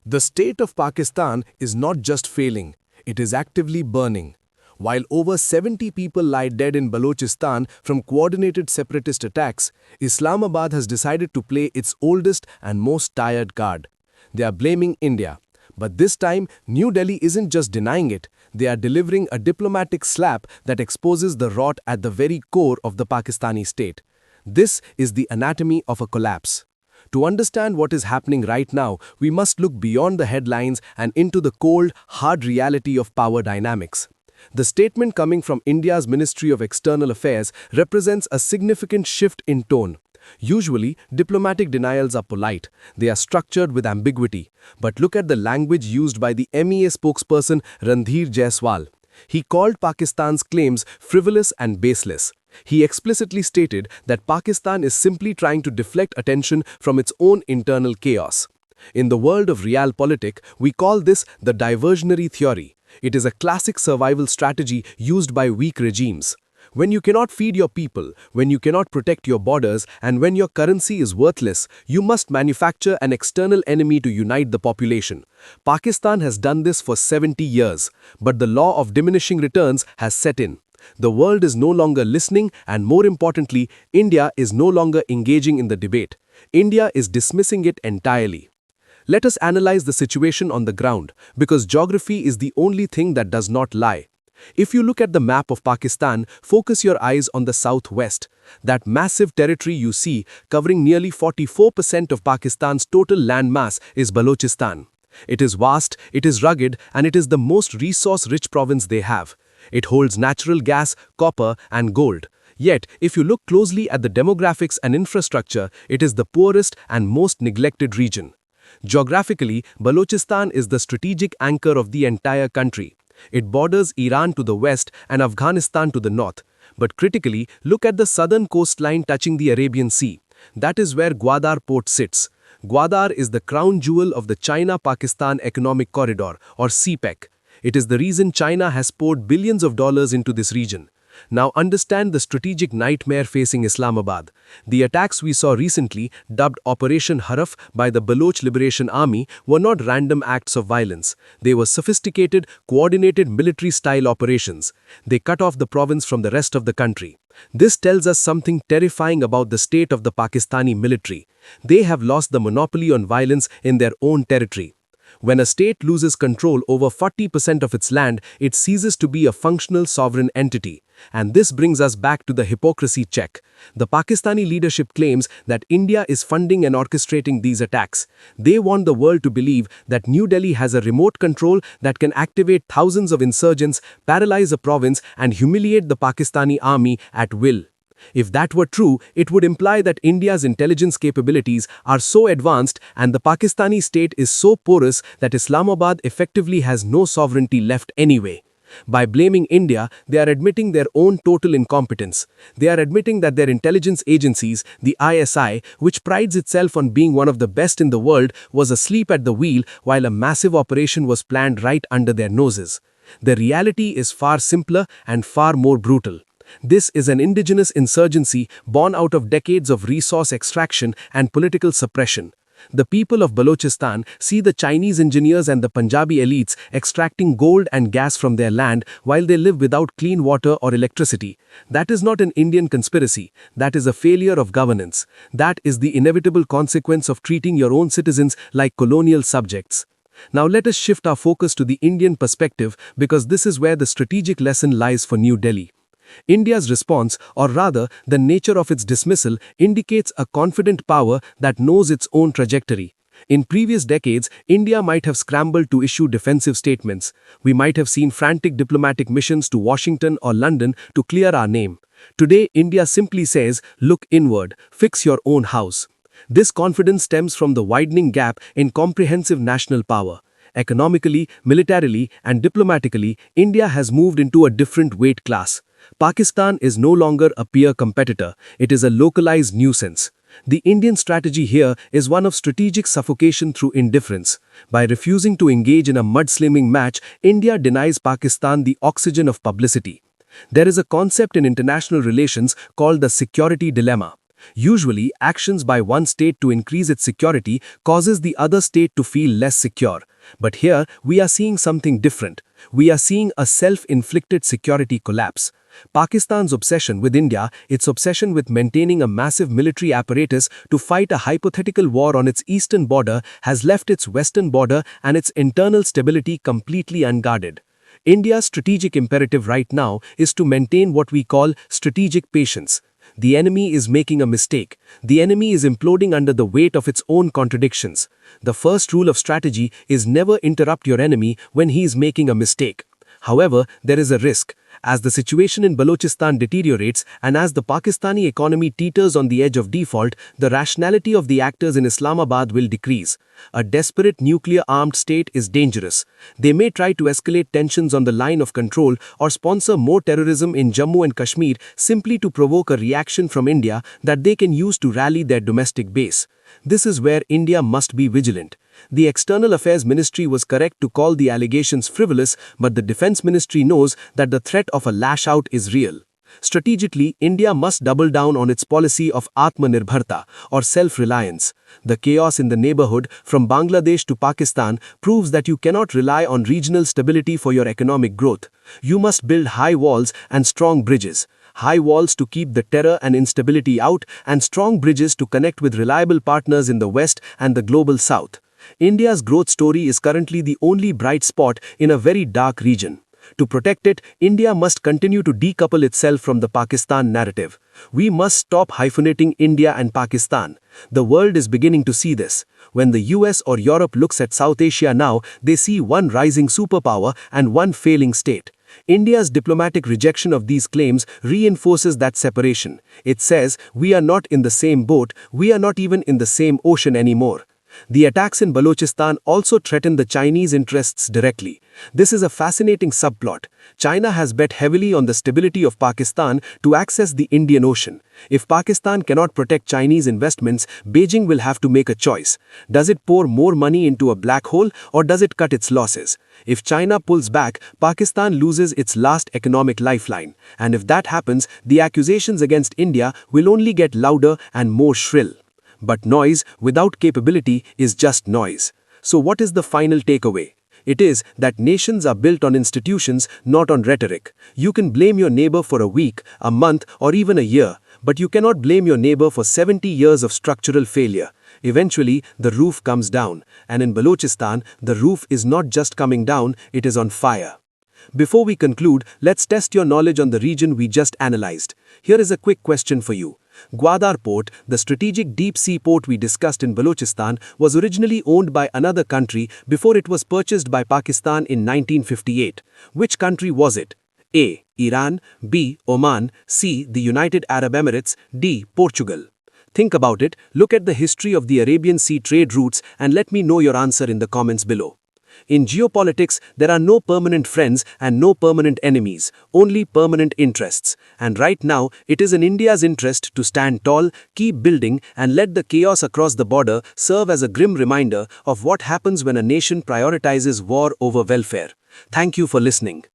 The state of Pakistan is not just failing, it is actively burning. While over 70 people lie dead in Balochistan from coordinated separatist attacks, Islamabad has decided to play its oldest and most tired card. They are blaming India. But this time, New Delhi isn't just denying it, they are delivering a diplomatic slap that exposes the rot at the very core of the Pakistani state. This is the anatomy of a collapse. To understand what is happening right now, we must look beyond the headlines and into the cold, hard reality of power dynamics. The statement coming from India's Ministry of External Affairs represents a significant shift in tone. Usually, diplomatic denials are polite. They are structured with ambiguity. But look at the language used by the MEA spokesperson Randhir Jaiswal. He called Pakistan's claims frivolous and baseless. He explicitly stated that Pakistan is simply trying to deflect attention from its own internal chaos. In the world of realpolitik, we call this the diversionary theory. It is a classic survival strategy used by weak regimes. When you cannot feed your people, when you cannot protect your borders, and when your currency is worthless, you must manufacture an external enemy to unite the population. Pakistan has done this for 70 years, but the law of diminishing returns has set in. The world is no longer listening, and more importantly, India is no longer engaging in the debate. India is dismissing it entirely. Let us analyze the situation on the ground, because geography is the only thing that does not lie. If you look at the map of Pakistan, focus your eyes on the southwest. That massive territory you see, covering nearly 44% of Pakistan's total landmass, is Balochistan. It is vast, it is rugged, and it is the most resource-rich province they have. It holds natural gas, copper, and gold. Yet, if you look closely at the demographics and infrastructure, it is the poorest and most neglected region. Geographically, Balochistan is the strategic anchor of the entire country. It borders Iran to the west and Afghanistan to the north. But critically, look at the southern coastline touching the Arabian Sea. That is where Gwadar port sits. Gwadar is the crown jewel of the China-Pakistan Economic Corridor, or CPEC. It is the reason China has poured billions of dollars into this region. Now understand the strategic nightmare facing Islamabad. The attacks we saw recently, dubbed Operation Haraf by the Baloch Liberation Army, were not random acts of violence. They were sophisticated, coordinated military-style operations. They cut off the province from the rest of the country. This tells us something terrifying about the state of the Pakistani military. They have lost the monopoly on violence in their own territory. When a state loses control over 40% of its land, it ceases to be a functional sovereign entity. And this brings us back to the hypocrisy check. The Pakistani leadership claims that India is funding and orchestrating these attacks. They want the world to believe that New Delhi has a remote control that can activate thousands of insurgents, paralyze a province, and humiliate the Pakistani army at will. If that were true, it would imply that India's intelligence capabilities are so advanced and the Pakistani state is so porous that Islamabad effectively has no sovereignty left anyway. By blaming India, they are admitting their own total incompetence. They are admitting that their intelligence agencies, the ISI, which prides itself on being one of the best in the world, was asleep at the wheel while a massive operation was planned right under their noses. The reality is far simpler and far more brutal. This is an indigenous insurgency born out of decades of resource extraction and political suppression. The people of Balochistan see the Chinese engineers and the Punjabi elites extracting gold and gas from their land while they live without clean water or electricity. That is not an Indian conspiracy. That is a failure of governance. That is the inevitable consequence of treating your own citizens like colonial subjects. Now let us shift our focus to the Indian perspective, because this is where the strategic lesson lies for New Delhi. India's response, or rather, the nature of its dismissal, indicates a confident power that knows its own trajectory. In previous decades, India might have scrambled to issue defensive statements. We might have seen frantic diplomatic missions to Washington or London to clear our name. Today, India simply says, look inward, fix your own house. This confidence stems from the widening gap in comprehensive national power. Economically, militarily, and diplomatically, India has moved into a different weight class. Pakistan is no longer a peer competitor, it is a localized nuisance. The Indian strategy here is one of strategic suffocation through indifference. By refusing to engage in a mudslinging match, India denies Pakistan the oxygen of publicity. There is a concept in international relations called the security dilemma. Usually, actions by one state to increase its security causes the other state to feel less secure. But here, we are seeing something different. We are seeing a self-inflicted security collapse. Pakistan's obsession with India, its obsession with maintaining a massive military apparatus to fight a hypothetical war on its eastern border, has left its western border and its internal stability completely unguarded. India's strategic imperative right now is to maintain what we call strategic patience. The enemy is making a mistake. The enemy is imploding under the weight of its own contradictions. The first rule of strategy is never interrupt your enemy when he is making a mistake. However, there is a risk. As the situation in Balochistan deteriorates and as the Pakistani economy teeters on the edge of default, the rationality of the actors in Islamabad will decrease. A desperate nuclear-armed state is dangerous. They may try to escalate tensions on the line of control or sponsor more terrorism in Jammu and Kashmir simply to provoke a reaction from India that they can use to rally their domestic base. This is where India must be vigilant. The External Affairs Ministry was correct to call the allegations frivolous, but the Defense Ministry knows that the threat of a lash-out is real. Strategically, India must double down on its policy of Atmanirbharta, or self-reliance. The chaos in the neighborhood, from Bangladesh to Pakistan, proves that you cannot rely on regional stability for your economic growth. You must build high walls and strong bridges. High walls to keep the terror and instability out, and strong bridges to connect with reliable partners in the West and the global South. India's growth story is currently the only bright spot in a very dark region. To protect it, India must continue to decouple itself from the Pakistan narrative. We must stop hyphenating India and Pakistan. The world is beginning to see this. When the US or Europe looks at South Asia now, they see one rising superpower and one failing state. India's diplomatic rejection of these claims reinforces that separation. It says, we are not in the same boat, we are not even in the same ocean anymore. The attacks in Balochistan also threaten the Chinese interests directly. This is a fascinating subplot. China has bet heavily on the stability of Pakistan to access the Indian Ocean. If Pakistan cannot protect Chinese investments, Beijing will have to make a choice. Does it pour more money into a black hole or does it cut its losses? If China pulls back, Pakistan loses its last economic lifeline. And if that happens, the accusations against India will only get louder and more shrill. But noise without capability is just noise. So what is the final takeaway? It is that nations are built on institutions, not on rhetoric. You can blame your neighbor for a week, a month, or even a year, but you cannot blame your neighbor for 70 years of structural failure. Eventually, the roof comes down, and in Balochistan, the roof is not just coming down, it is on fire. Before we conclude, let's test your knowledge on the region we just analyzed. Here is a quick question for you. Gwadar Port, the strategic deep-sea port we discussed in Balochistan, was originally owned by another country before it was purchased by Pakistan in 1958. Which country was it? A. Iran, B. Oman, C. the United Arab Emirates, D. Portugal. Think about it, look at the history of the Arabian Sea trade routes and let me know your answer in the comments below. In geopolitics, there are no permanent friends and no permanent enemies, only permanent interests. And right now, it is in India's interest to stand tall, keep building, and let the chaos across the border serve as a grim reminder of what happens when a nation prioritizes war over welfare. Thank you for listening.